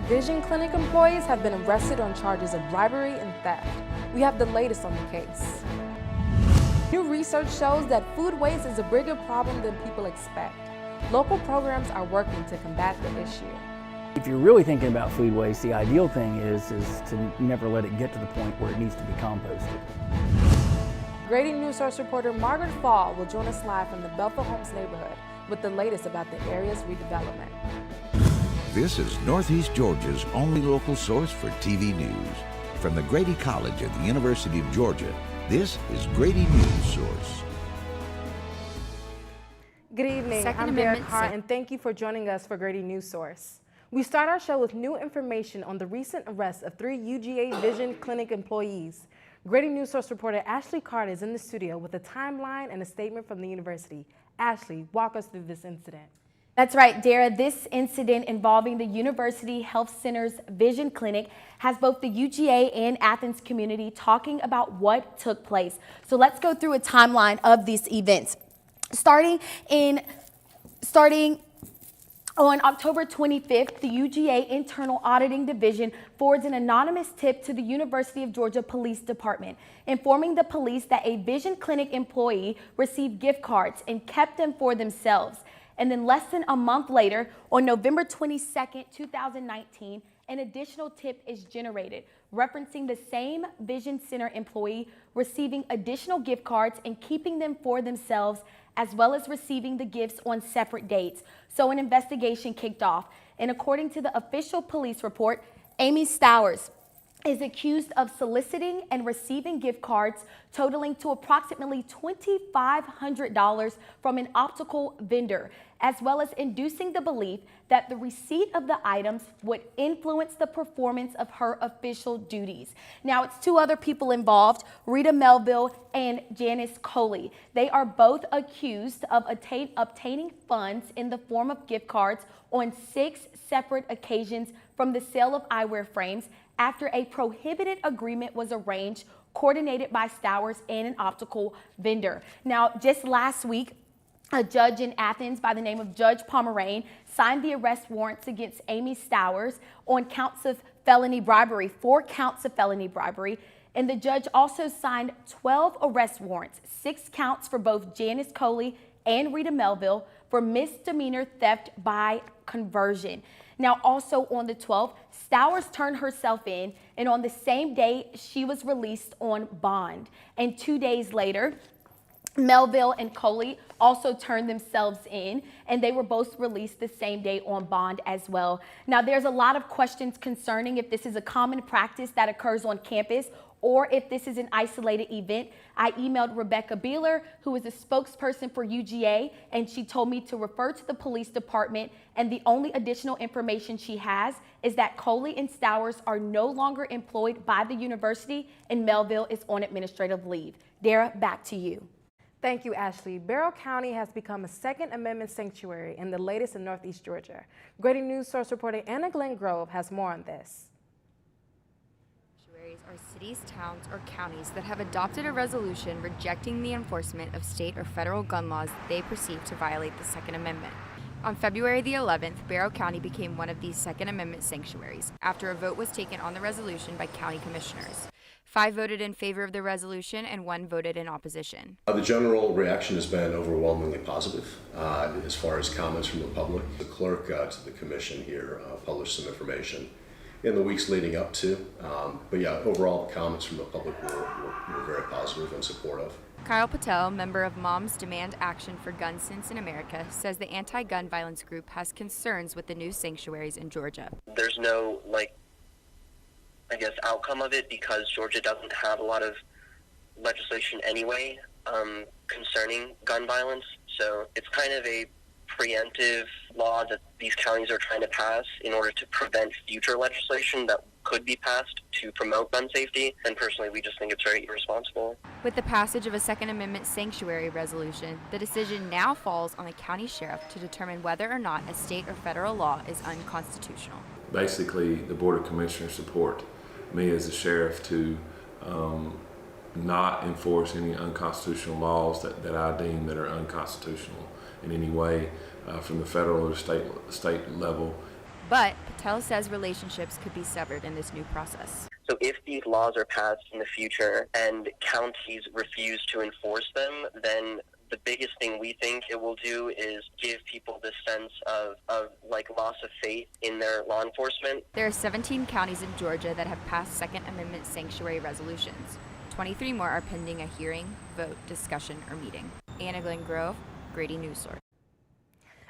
vision clinic employees have been arrested on charges of bribery and theft. We have the latest on the case. New research shows that food waste is a bigger problem than people expect. Local programs are working to combat the issue. If you're really thinking about food waste, the ideal thing is to never let it get to the point where it needs to be composted. Grady Newsource reporter Margaret Fall will join us live from the Belfort Homes neighborhood with the latest about the area's redevelopment. This is Northeast Georgia's only local source for TV news. From the Grady College at the University of Georgia, this is Grady Newsource. Good evening, I'm Derek Hart, and thank you for joining us for Grady Newsource. We start our show with new information on the recent arrest of 3 UGA Vision Clinic employees. Grady Newsource reporter Ashley Carter is in the studio with a timeline and a statement from the university. Ashley, walk us through this incident. That's right, Dara. This incident involving the University Health Center's Vision Clinic has both the UGA and Athens community talking about what took place. So let's go through a timeline of these events. Starting on October 25th, the UGA Internal Auditing Division forwards an anonymous tip to the University of Georgia Police Department, informing the police that a Vision Clinic employee received gift cards and kept them for themselves. And then less than a month later, on November 22nd, 2019, an additional tip is generated, referencing the same Vision Center employee receiving additional gift cards and keeping them for themselves, as well as receiving the gifts on separate dates. So an investigation kicked off. And according to the official police report, Amy Stowers is accused of soliciting and receiving gift cards totaling to approximately $2,500 from an optical vendor, as well as inducing the belief that the receipt of the items would influence the performance of her official duties. Now, it's 2 other people involved, Rita Melville and Janice Coley. They are both accused of obtaining funds in the form of gift cards on 6 separate occasions from the sale of eyewear frames after a prohibited agreement was arranged, coordinated by Stowers and an optical vendor. Now, just last week, a judge in Athens by the name of Judge Pomerane signed the arrest warrants against Amy Stowers on counts of felony bribery, 4 counts of felony bribery. And the judge also signed 12 arrest warrants, 6 counts for both Janice Coley and Rita Melville for misdemeanor theft by conversion. Now, also on the 12th, Stowers turned herself in, and on the same day, she was released on bond. And 2 days later, Melville and Coley also turned themselves in, and they were both released the same day on bond as well. Now, there's a lot of questions concerning if this is a common practice that occurs on campus or if this is an isolated event. I emailed Rebecca Beeler, who is a spokesperson for UGA, and she told me to refer to the police department, and the only additional information she has is that Coley and Stowers are no longer employed by the university, and Melville is on administrative leave. Dara, back to you. Thank you, Ashley. Barrow County has become a Second Amendment sanctuary and the latest in Northeast Georgia. Grady Newsource reporter Anna Glenn Grove has more on this. Sanctuaries are cities, towns, or counties that have adopted a resolution rejecting the enforcement of state or federal gun laws they perceive to violate the Second Amendment. On February the 11th, Barrow County became one of these Second Amendment sanctuaries after a vote was taken on the resolution by county commissioners. 5 voted in favor of the resolution and 1 voted in opposition. The general reaction has been overwhelmingly positive as far as comments from the public. The clerk to the commission here published some information in the weeks leading up to, but yeah, overall the comments from the public were very positive and supportive. Kyle Patel, member of Moms Demand Action for Gun Sense in America, says the anti-gun violence group has concerns with the new sanctuaries in Georgia. There's no, outcome of it because Georgia doesn't have a lot of legislation anyway concerning gun violence. So it's kind of a preemptive law that these counties are trying to pass in order to prevent future legislation that could be passed to promote gun safety. And personally, we just think it's very irresponsible. With the passage of a Second Amendment sanctuary resolution, the decision now falls on the county sheriff to determine whether or not a state or federal law is unconstitutional. Basically, the Board of Commissioners support me as the sheriff to not enforce any unconstitutional laws that I deem that are unconstitutional in any way from the federal or state level. But Patel says relationships could be severed in this new process. So if these laws are passed in the future and counties refuse to enforce them, then the biggest thing we think it will do is give people this sense of like loss of faith in their law enforcement. There are 17 counties in Georgia that have passed Second Amendment sanctuary resolutions. 23 more are pending a hearing, vote, discussion, or meeting. Anna Glenn Grove, Grady Newsource.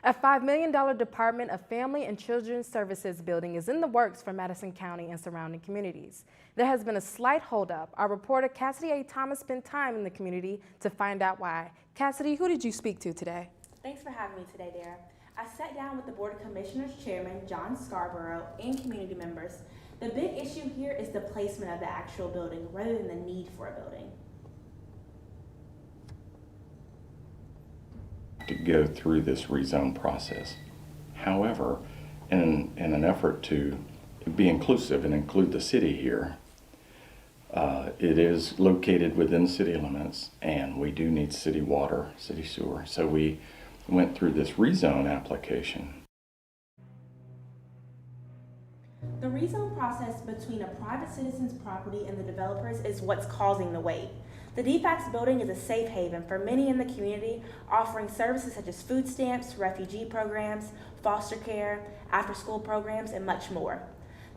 A $5 million Department of Family and Children's Services building is in the works for Madison County and surrounding communities. There has been a slight holdup. Our reporter Cassidy A. Thomas spent time in the community to find out why. Cassidy, who did you speak to today? Thanks for having me today, Dara. I sat down with the Board of Commissioners Chairman, John Scarborough, and community members. The big issue here is the placement of the actual building rather than the need for a building. To go through this rezone process. However, in an effort to be inclusive and include the city here, it is located within city limits and we do need city water, city sewer. So we went through this rezone application. The rezone process between a private citizen's property and the developers is what's causing the wait. The DFAX building is a safe haven for many in the community, offering services such as food stamps, refugee programs, foster care, after-school programs, and much more.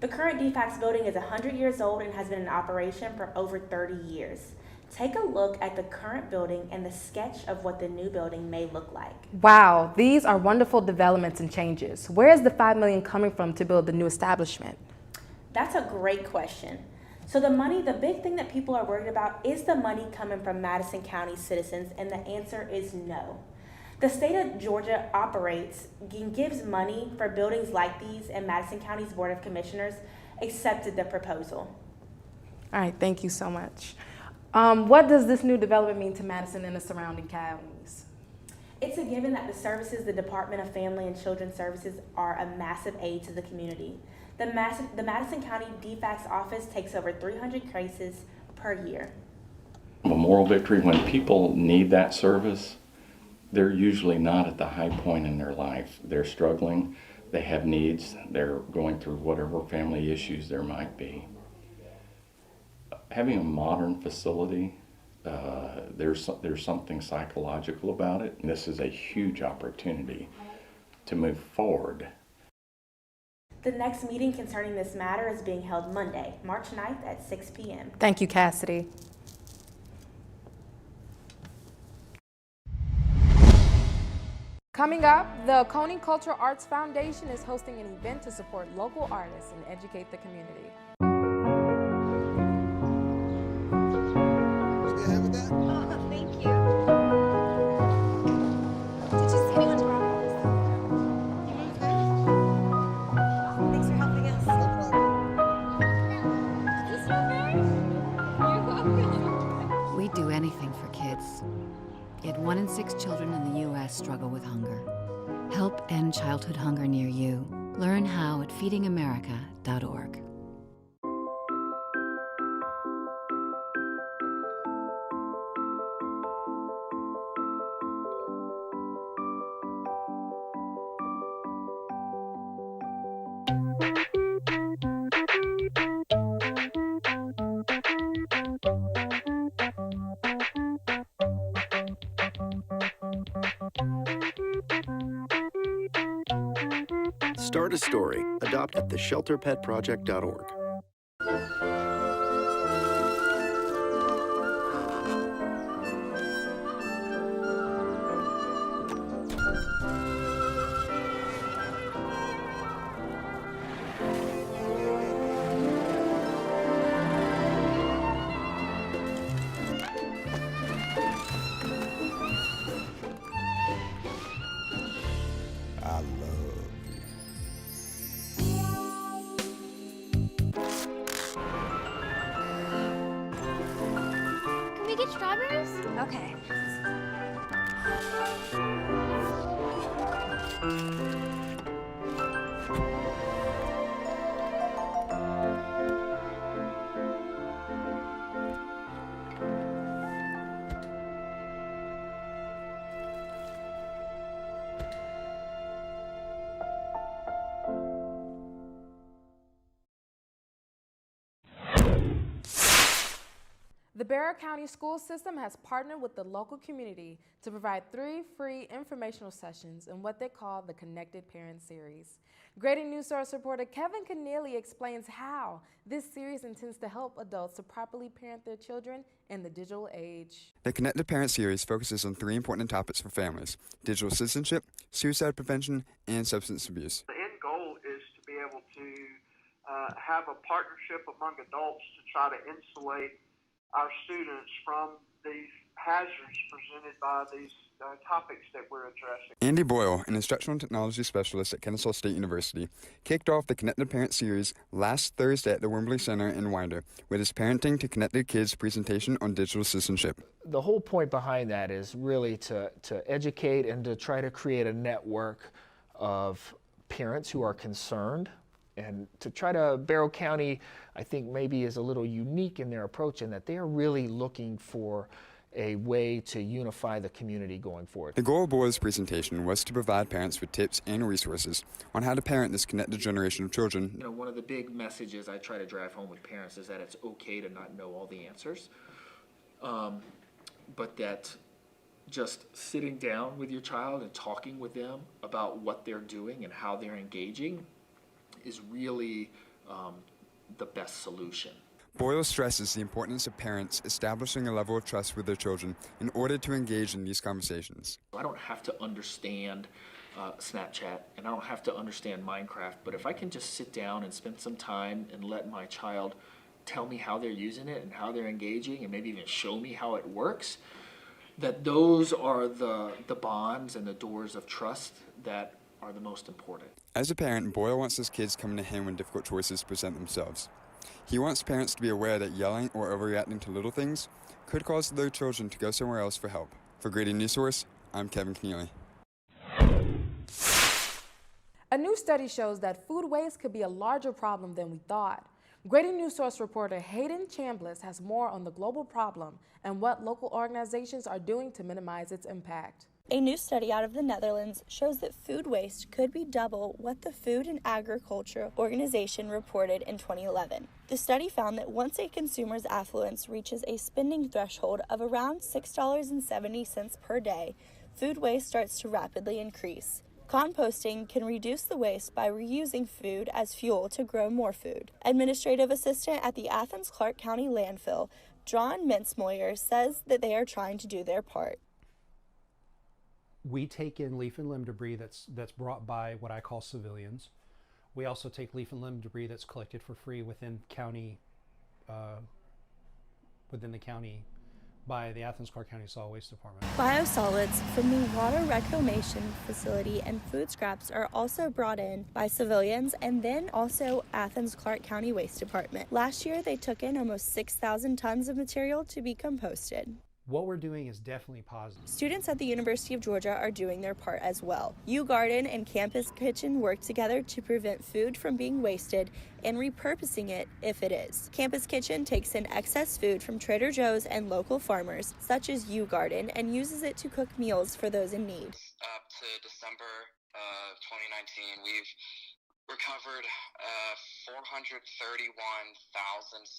The current DFAX building is 100 years old and has been in operation for over 30 years. Take a look at the current building and the sketch of what the new building may look like. Wow, these are wonderful developments and changes. Where is the $5 million coming from to build the new establishment? That's a great question. So the big thing that people are worried about is the money coming from Madison County citizens, and the answer is no. The state of Georgia operates and gives money for buildings like these, and Madison County's Board of Commissioners accepted the proposal. All right, thank you so much. What does this new development mean to Madison and the surrounding counties? It's a given that the services, the Department of Family and Children's Services, are a massive aid to the community. The Madison County DFAX office takes over 300 cases per year. A moral victory, when people need that service, they're usually not at the high point in their life. They're struggling, they have needs, they're going through whatever family issues there might be. Having a modern facility, there's something psychological about it. And this is a huge opportunity to move forward. The next meeting concerning this matter is being held Monday, March 9th at 6 p.m. Thank you, Cassidy. Coming up, the Coney Cultural Arts Foundation is hosting an event to support local artists and educate the community. Oh, thank you. Did you see anyone's problems? Thanks for helping us. Is this your You're welcome. We'd do anything for kids. Yet 1 in 6 children in the U.S. struggle with hunger. Help end childhood hunger near you. Learn how at feedingamerica.org. Start a story. Adopt at theshelterpetproject.org. I love you. Can we get strawberries? Okay. Barrow County School System has partnered with the local community to provide 3 free informational sessions in what they call the Connected Parent Series. Grady Newsource reporter Kevin Keneally explains how this series intends to help adults to properly parent their children in the digital age. The Connected Parent Series focuses on 3 important topics for families: digital citizenship, suicide prevention, and substance abuse. The end goal is to be able to have a partnership among adults to try to insulate our students from these hazards presented by these topics that we're addressing. Andy Boyle, an instructional technology specialist at Kennesaw State University, kicked off the Connected Parent Series last Thursday at the Wembley Center in Winder with his Parenting to Connected Kids presentation on digital citizenship. The whole point behind that is really to educate and to try to create a network of parents who are concerned, and to try to, Barrow County, I think maybe is a little unique in their approach in that they are really looking for a way to unify the community going forward. The goal of Boyle's presentation was to provide parents with tips and resources on how to parent this connected generation of children. You know, one of the big messages I try to drive home with parents is that it's okay to not know all the answers, but that just sitting down with your child and talking with them about what they're doing and how they're engaging is really the best solution. Boyle stresses the importance of parents establishing a level of trust with their children in order to engage in these conversations. I don't have to understand Snapchat and I don't have to understand Minecraft, but if I can just sit down and spend some time and let my child tell me how they're using it and how they're engaging and maybe even show me how it works, that those are the bonds and the doors of trust that are the most important. As a parent, Boyle wants his kids coming to him when difficult choices present themselves. He wants parents to be aware that yelling or overreacting to little things could cause their children to go somewhere else for help. For Grady Newsource, I'm Kevin Keneally. A new study shows that food waste could be a larger problem than we thought. Grady Newsource reporter Hayden Chambliss has more on the global problem and what local organizations are doing to minimize its impact. A new study out of the Netherlands shows that food waste could be double what the Food and Agriculture Organization reported in 2011. The study found that once a consumer's affluence reaches a spending threshold of around $6.70 per day, food waste starts to rapidly increase. Composting can reduce the waste by reusing food as fuel to grow more food. Administrative assistant at the Athens-Clarke County landfill, John Mintzmoyer, says that they are trying to do their part. We take in leaf and limb debris that's brought by what I call civilians. We also take leaf and limb debris that's collected for free within the county by the Athens-Clarke County Solid Waste Department. Biosolids from the water reclamation facility and food scraps are also brought in by civilians and then also Athens-Clarke County Waste Department. Last year, they took in almost 6,000 tons of material to be composted. What we're doing is definitely positive. Students at the University of Georgia are doing their part as well. U Garden and Campus Kitchen work together to prevent food from being wasted and repurposing it if it is. Campus Kitchen takes in excess food from Trader Joe's and local farmers, such as U Garden, and uses it to cook meals for those in need. Up to December of 2019, we've recovered 431,732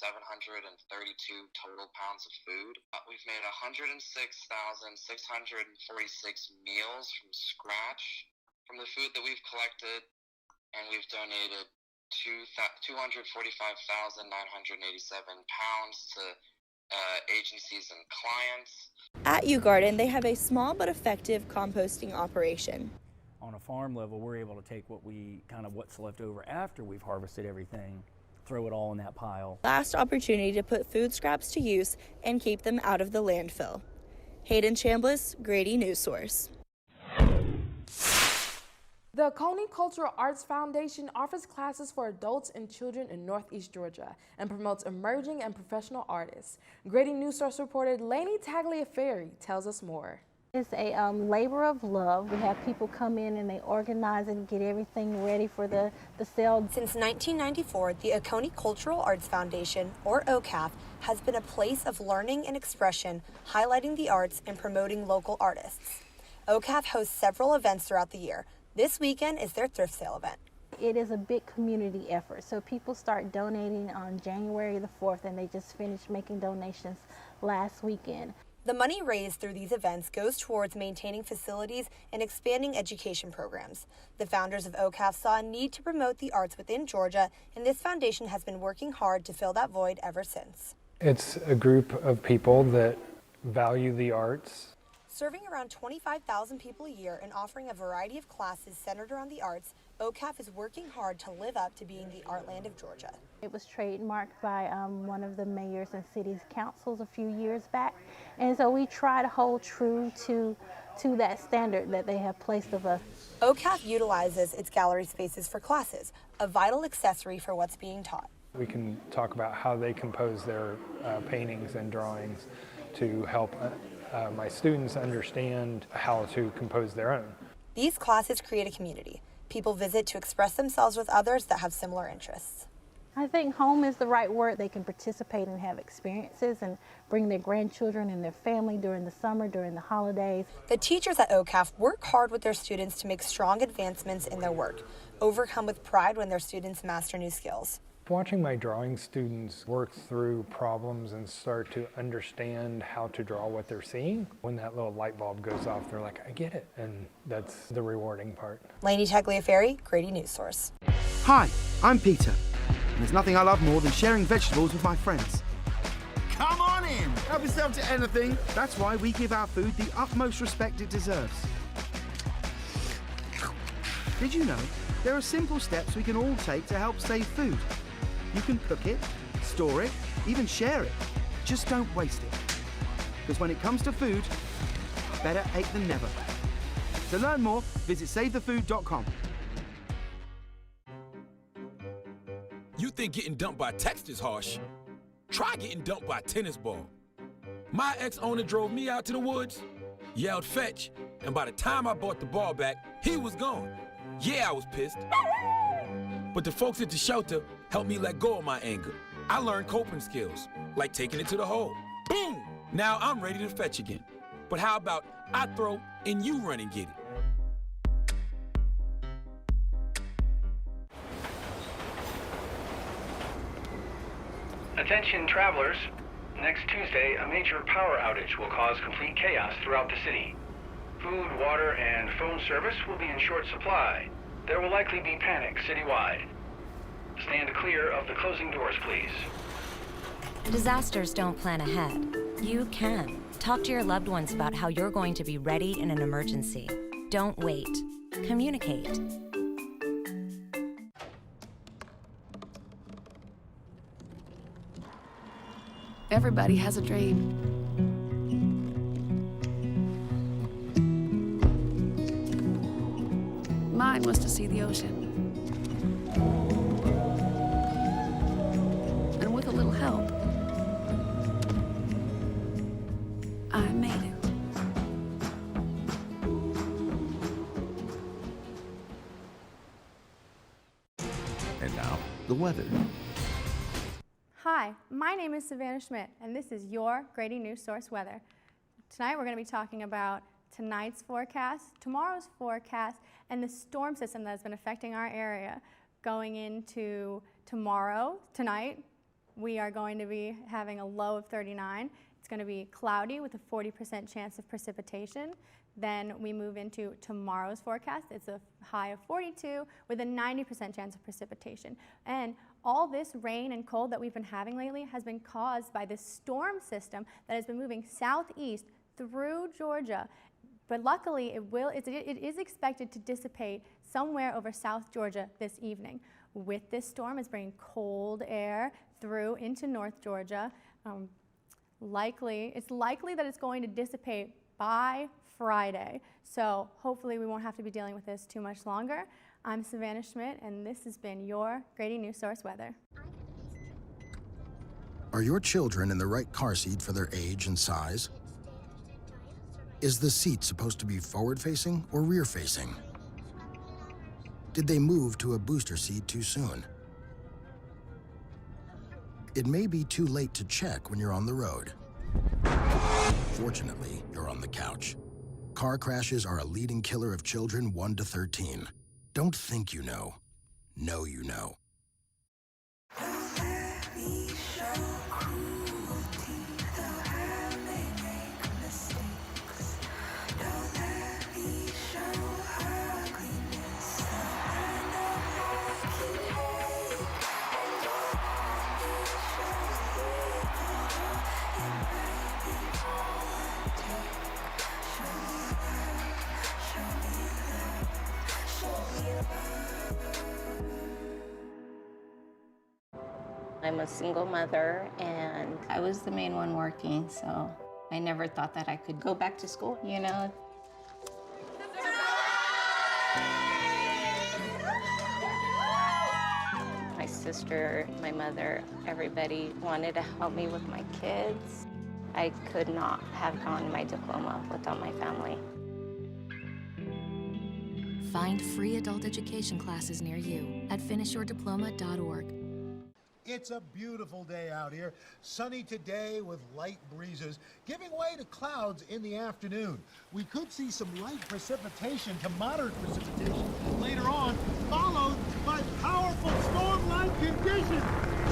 total pounds of food. We've made 106,646 meals from scratch from the food that we've collected, and we've donated 245,987 pounds to agencies and clients. At U Garden, they have a small but effective composting operation. On a farm level, we're able to take what's left over after we've harvested everything, throw it all in that pile. Last opportunity to put food scraps to use and keep them out of the landfill. Hayden Chambliss, Grady Newsource. The Oconee Cultural Arts Foundation offers classes for adults and children in Northeast Georgia and promotes emerging and professional artists. Grady Newsource reporter Lainey Tagliaferri tells us more. It's a labor of love. We have people come in and they organize and get everything ready for the sale. Since 1994, the Oconee Cultural Arts Foundation, or OCAF, has been a place of learning and expression, highlighting the arts and promoting local artists. OCAF hosts several events throughout the year. This weekend is their thrift sale event. It is a big community effort. So people start donating on January the 4th and they just finish making donations last weekend. The money raised through these events goes towards maintaining facilities and expanding education programs. The founders of OCAF saw a need to promote the arts within Georgia, and this foundation has been working hard to fill that void ever since. It's a group of people that value the arts. Serving around 25,000 people a year and offering a variety of classes centered around the arts, OCAF is working hard to live up to being the Artland of Georgia. It was trademarked by one of the mayors and city's councils a few years back, and so we try to hold true to that standard that they have placed of us. OCAF utilizes its gallery spaces for classes, a vital accessory for what's being taught. We can talk about how they compose their paintings and drawings to help my students understand how to compose their own. These classes create a community. People visit to express themselves with others that have similar interests. I think home is the right word. They can participate and have experiences and bring their grandchildren and their family during the summer, during the holidays. The teachers at OCAF work hard with their students to make strong advancements in their work, overcome with pride when their students master new skills. Watching my drawing students work through problems and start to understand how to draw what they're seeing, when that little light bulb goes off, they're like, I get it. And that's the rewarding part. Lainey Tagliaferri, Grady Newsource. Hi, I'm Peter. And there's nothing I love more than sharing vegetables with my friends. Come on in, help yourself to anything. That's why we give our food the utmost respect it deserves. Did you know there are simple steps we can all take to help save food? You can cook it, store it, even share it. Just don't waste it. Because when it comes to food, better ache than never. To learn more, visit SaveTheFood.com. You think getting dumped by text is harsh? Try getting dumped by a tennis ball. My ex-owner drove me out to the woods, yelled fetch, and by the time I brought the ball back, he was gone. Yeah, I was pissed. But the folks at the shelter helped me let go of my anger. I learned coping skills, like taking it to the hole. Boom! Now I'm ready to fetch again. But how about I throw and you run and get it? Attention travelers. Next Tuesday, a major power outage will cause complete chaos throughout the city. Food, water, and phone service will be in short supply. There will likely be panic citywide. Stand clear of the closing doors, please. Disasters don't plan ahead. You can. Talk to your loved ones about how you're going to be ready in an emergency. Don't wait. Communicate. Everybody has a dream. Mine was to see the ocean. And with a little help, I made it. And now, the weather. Hi, my name is Savannah Schmidt, and this is your Grady Newsource weather. Tonight we're going to be talking about tonight's forecast, tomorrow's forecast, and the storm system that has been affecting our area. Going into tonight, we are going to be having a low of 39. It's going to be cloudy with a 40% chance of precipitation. Then we move into tomorrow's forecast. It's a high of 42 with a 90% chance of precipitation. And all this rain and cold that we've been having lately has been caused by this storm system that has been moving southeast through Georgia. But luckily, it is expected to dissipate somewhere over South Georgia this evening. With this storm, it's bringing cold air through into North Georgia. It's likely that it's going to dissipate by Friday. So hopefully we won't have to be dealing with this too much longer. I'm Savannah Schmidt, and this has been your Grady Newsource weather. Are your children in the right car seat for their age and size? Is the seat supposed to be forward-facing or rear-facing? Did they move to a booster seat too soon? It may be too late to check when you're on the road. Fortunately, you're on the couch. Car crashes are a leading killer of children 1 to 13. Don't think you know. Know you know. I'm a single mother, and I was the main one working, so I never thought that I could go back to school, you know? My sister, my mother, everybody wanted to help me with my kids. I could not have gotten my diploma without my family. Find free adult education classes near you at finishyourdiploma.org. It's a beautiful day out here. Sunny today with light breezes, giving way to clouds in the afternoon. We could see some light precipitation to moderate precipitation later on, followed by powerful storm-like conditions.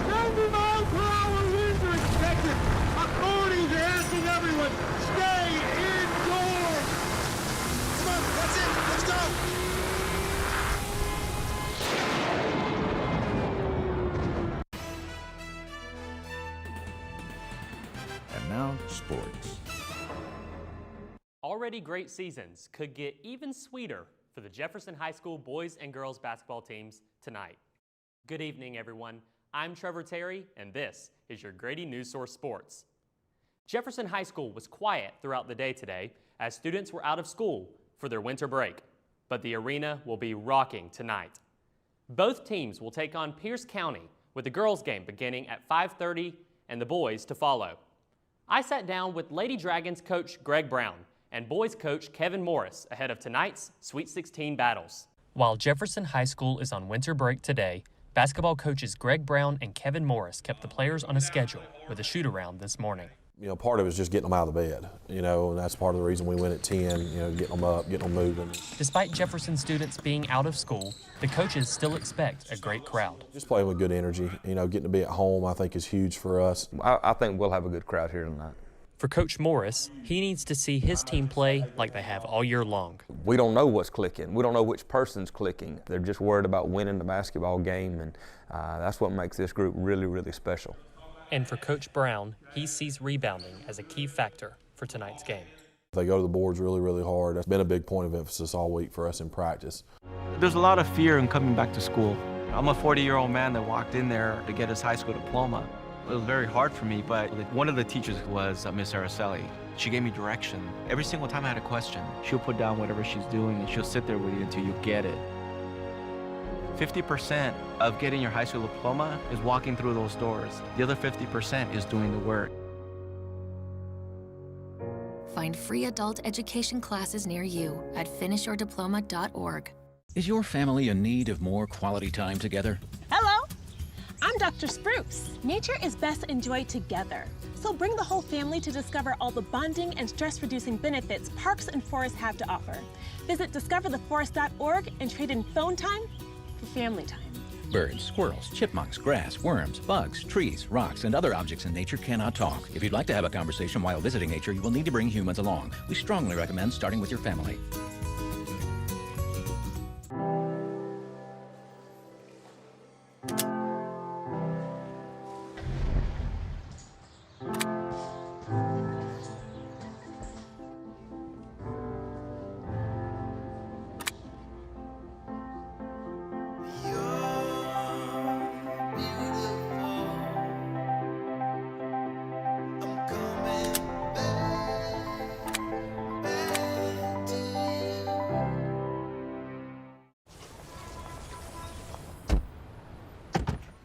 90-mile-per-hour winds are expected. Authorities are asking everyone, stay indoors. Come on, that's it. Let's go. And now, sports. Already great seasons could get even sweeter for the Jefferson High School boys and girls basketball teams tonight. Good evening, everyone. I'm Trevor Terry, and this is your Grady Newsource Sports. Jefferson High School was quiet throughout the day today as students were out of school for their winter break, but the arena will be rocking tonight. Both teams will take on Pierce County with the girls' game beginning at 5:30 and the boys to follow. I sat down with Lady Dragons coach Greg Brown and boys coach Kevin Morris ahead of tonight's Sweet 16 battles. While Jefferson High School is on winter break today, basketball coaches Greg Brown and Kevin Morris kept the players on a schedule with a shoot-around this morning. You know, part of it is just getting them out of the bed, you know, and that's part of the reason we win at 10, you know, getting them up, getting them moving. Despite Jefferson students being out of school, the coaches still expect a great crowd. Just playing with good energy, you know, getting to be at home I think is huge for us. I think we'll have a good crowd here tonight. For Coach Morris, he needs to see his team play like they have all year long. We don't know what's clicking. We don't know which person's clicking. They're just worried about winning the basketball game, and that's what makes this group really, really special. And for Coach Brown, he sees rebounding as a key factor for tonight's game. They go to the boards really, really hard. That's been a big point of emphasis all week for us in practice. There's a lot of fear in coming back to school. I'm a 40-year-old man that walked in there to get his high school diploma. It was very hard for me, but one of the teachers was Miss Araceli. She gave me direction. Every single time I had a question, she'll put down whatever she's doing and she'll sit there with you until you get it. 50% of getting your high school diploma is walking through those doors. The other 50% is doing the work. Find free adult education classes near you at finishyourdiploma.org. Is your family in need of more quality time together? Hello, I'm Dr. Spruce. Nature is best enjoyed together. So bring the whole family to discover all the bonding and stress-reducing benefits parks and forests have to offer. Visit discovertheforest.org and trade in phone time for family time. Birds, squirrels, chipmunks, grass, worms, bugs, trees, rocks, and other objects in nature cannot talk. If you'd like to have a conversation while visiting nature, you will need to bring humans along. We strongly recommend starting with your family.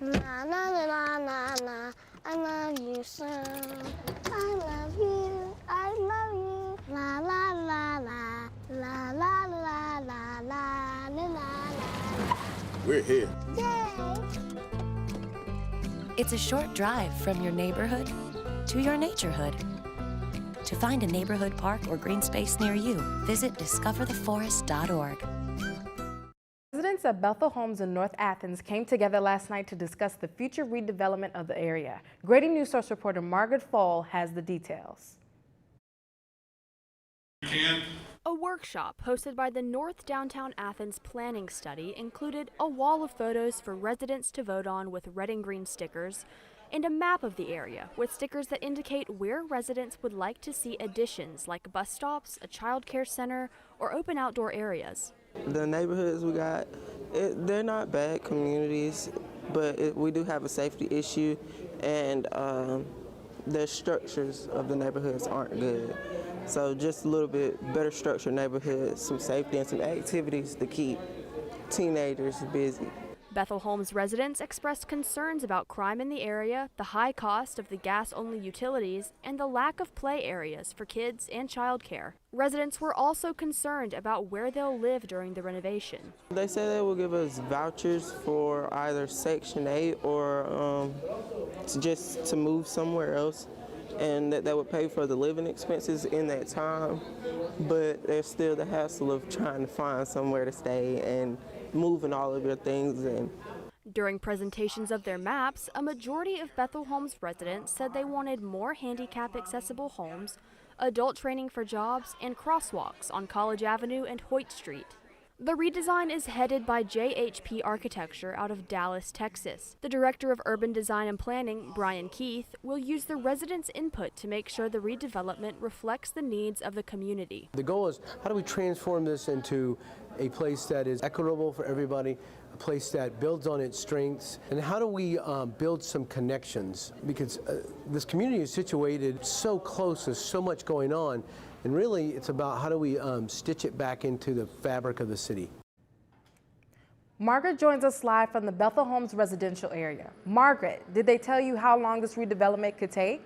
Na na na na na na, I love you so. I love you, I love you. La la la la, la la la la la la la. We're here. Yay! It's a short drive from your neighborhood to your naturehood. To find a neighborhood park or green space near you, visit discovertheforest.org. Residents of Bethel Homes in North Athens came together last night to discuss the future redevelopment of the area. Grady Newsource reporter Margaret Fall has the details. A workshop hosted by the North Downtown Athens Planning Study included a wall of photos for residents to vote on with red and green stickers, and a map of the area with stickers that indicate where residents would like to see additions like bus stops, a child care center, or open outdoor areas. The neighborhoods we got, they're not bad communities, but we do have a safety issue, and the structures of the neighborhoods aren't good. So just a little bit better structured neighborhoods, some safety and some activities to keep teenagers busy. Bethel Homes residents expressed concerns about crime in the area, the high cost of the gas-only utilities, and the lack of play areas for kids and childcare. Residents were also concerned about where they'll live during the renovation. They say they will give us vouchers for either Section 8 or just to move somewhere else, and that would pay for the living expenses in that time. But there's still the hassle of trying to find somewhere to stay and moving all of your things in. During presentations of their maps, a majority of Bethel Homes residents said they wanted more handicap-accessible homes, adult training for jobs, and crosswalks on College Avenue and Hoyt Street. The redesign is headed by JHP Architecture out of Dallas, Texas. The Director of Urban Design and Planning, Brian Keith, will use the residents' input to make sure the redevelopment reflects the needs of the community. The goal is, how do we transform this into a place that is equitable for everybody, a place that builds on its strengths, and how do we build some connections? Because this community is situated so close, there's so much going on, and really it's about how do we stitch it back into the fabric of the city. Margaret joins us live from the Bethel Homes residential area. Margaret, did they tell you how long this redevelopment could take?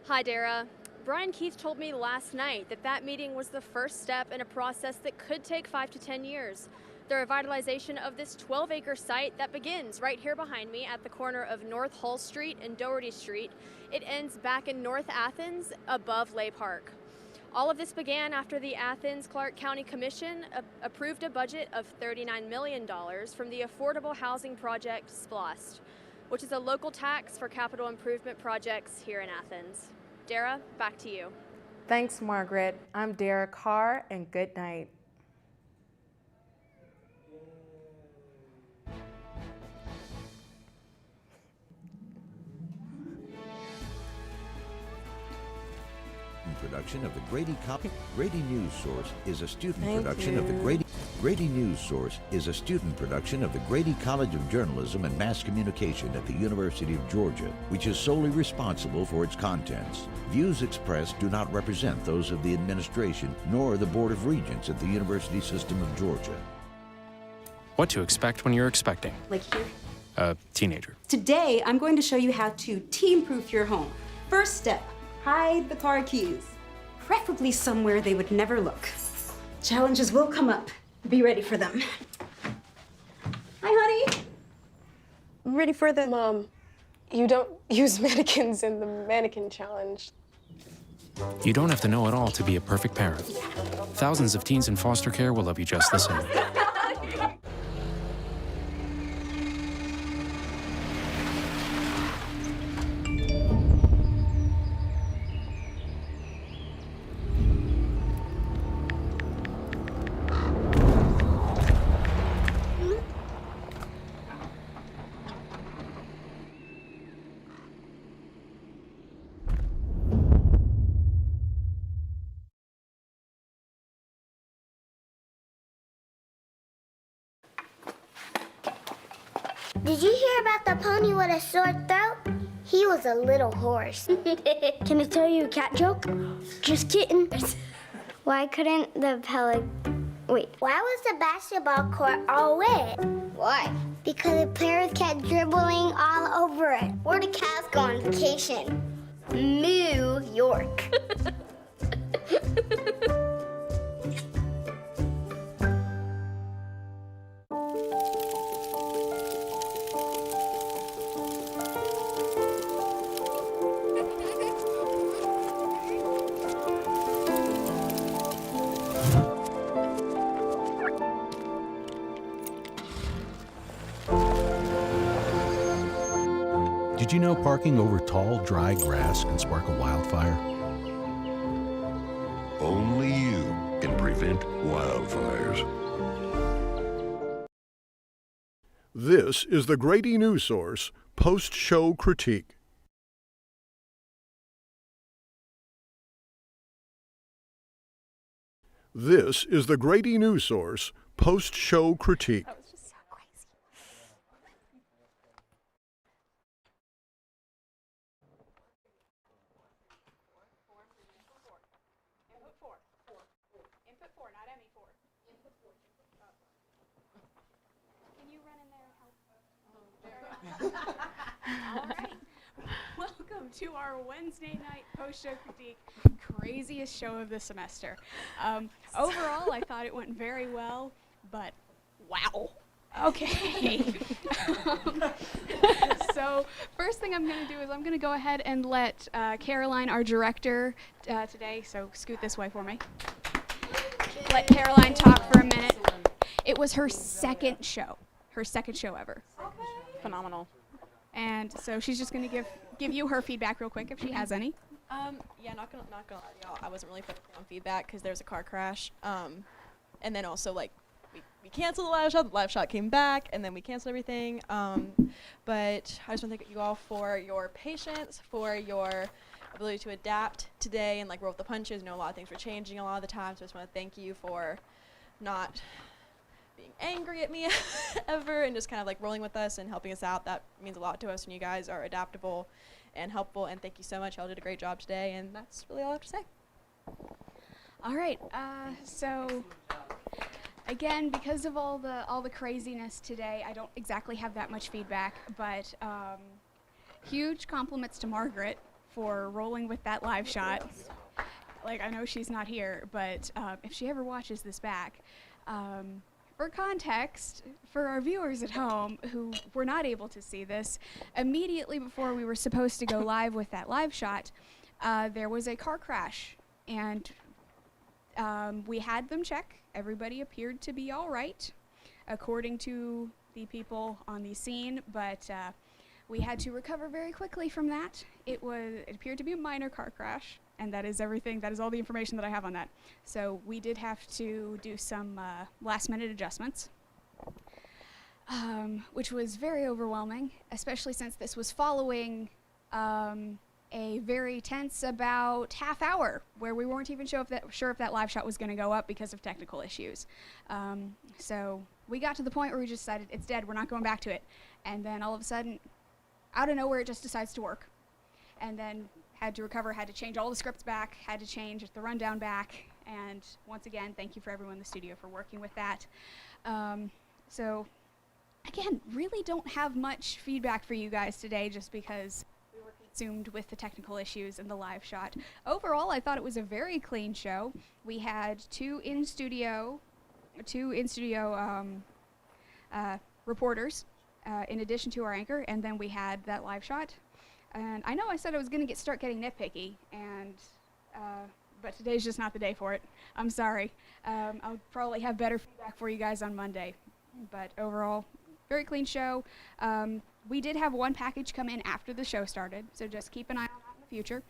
Hi, Dara. Brian Keith told me last night that meeting was the first step in a process that could take 5 to 10 years. The revitalization of this 12-acre site that begins right here behind me at the corner of North Hull Street and Doherty Street. It ends back in North Athens above Lay Park. All of this began after the Athens-Clarke County Commission approved a budget of $39 million from the Affordable Housing Project SPLOST, which is a local tax for capital improvement projects here in Athens. Dara, back to you. Thanks, Margaret. I'm Dara Carr, and good night. Production of the Grady Newsource is a student Thank production of the you. Grady Newsource is a student production of the Grady College of Journalism and Mass Communication at the University of Georgia, which is solely responsible for its contents. Views expressed do not represent those of the administration nor the Board of Regents at the University System of Georgia. What to expect when you're expecting Like here. a teenager. Today, I'm going to show you how to teen-proof your home. First step, hide the car keys, preferably somewhere they would never look. Challenges will come up. Be ready for them. Hi, honey. Ready for the... Mom, you don't use mannequins in the mannequin challenge. You don't have to know it all to be a perfect parent. Thousands of teens in foster care will love you just the same. Did you hear about the pony with a sore throat? He was a little horse. Can I tell you a cat joke? Just kidding. Why couldn't the Wait. Why was the basketball court all wet? Why? Because the players kept dribbling all over it. Where did cats go on vacation? New York. Did you know parking over tall, dry grass can spark a wildfire? Only you can prevent wildfires. This is the Grady Newsource post-show critique. This is the Grady Newsource post-show critique. That was just so crazy. Input 4, not Emmy 4. Input 4. Can you run in there and help? All right. Welcome to our Wednesday night post-show critique, craziest show of the semester. Overall, I thought it went very well, but wow. Okay. So first thing I'm going to do is I'm going to go ahead and let Caroline, our director today, so scoot this way for me. Let Caroline talk for a minute. It was her second show ever. Phenomenal. And so she's just going to give you her feedback real quick if she has any. Yeah, not gonna lie to y'all. I wasn't really focused on feedback because there was a car crash. And then also like we canceled the live shot. The live shot came back, and then we canceled everything. But I just want to thank you all for your patience, for your ability to adapt today and like roll with the punches. You know, a lot of things were changing a lot of the time, so I just want to thank you for not being angry at me ever and just kind of like rolling with us and helping us out. That means a lot to us, and you guys are adaptable and helpful, and thank you so much. Y'all did a great job today, and that's really all I have to say. All right, so again, because of all the craziness today, I don't exactly have that much feedback, but huge compliments to Margaret for rolling with that live shot. Like, I know she's not here, but if she ever watches this back, for context, for our viewers at home who were not able to see this, immediately before we were supposed to go live with that live shot, there was a car crash, and we had them check. Everybody appeared to be all right, according to the people on the scene, but we had to recover very quickly from that. It appeared to be a minor car crash, and that is everything. That is all the information that I have on that. So we did have to do some last-minute adjustments, which was very overwhelming, especially since this was following a very tense about half hour where we weren't even sure if that live shot was going to go up because of technical issues. So we got to the point where we just decided it's dead. We're not going back to it. And then all of a sudden, out of nowhere, it just decides to work. And then had to recover, had to change all the scripts back, had to change the rundown back, and once again, thank you for everyone in the studio for working with that. So, again, really don't have much feedback for you guys today just because we were consumed with the technical issues and the live shot. Overall, I thought it was a very clean show. We had two in-studio reporters in addition to our anchor, and then we had that live shot. And I know I said I was going to start getting nitpicky, but today's just not the day for it. I'm sorry. I'll probably have better feedback for you guys on Monday. But overall, very clean show. We did have one package come in after the show started, so just keep an eye on that in the future.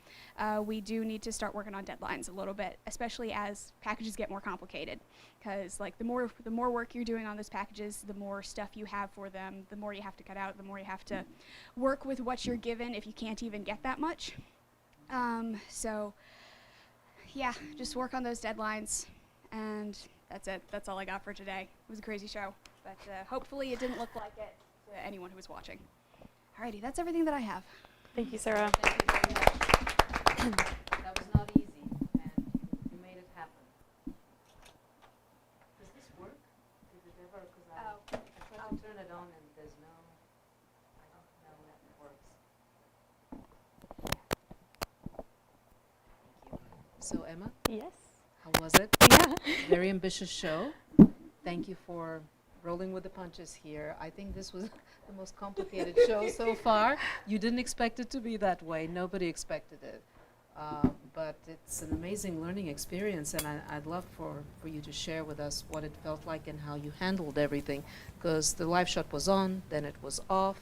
We do need to start working on deadlines a little bit, especially as packages get more complicated. Because like the more work you're doing on those packages, the more stuff you have for them, the more you have to cut out, the more you have to work with what you're given if you can't even get that much. So yeah, just work on those deadlines, and that's it. That's all I got for today. It was a crazy show, but hopefully it didn't look like it to anyone who was watching. Alrighty, that's everything that I have. Thank you, Sarah. Thank you very much. That was not easy, and you made it happen. Does this work? Did it ever? Because I tried to turn it on, and I don't know if it works. So Emma? Yes. How was it? Yeah. Very ambitious show. Thank you for rolling with the punches here. I think this was the most complicated show so far. You didn't expect it to be that way. Nobody expected it. But it's an amazing learning experience, and I'd love for you to share with us what it felt like and how you handled everything. Because the live shot was on, then it was off,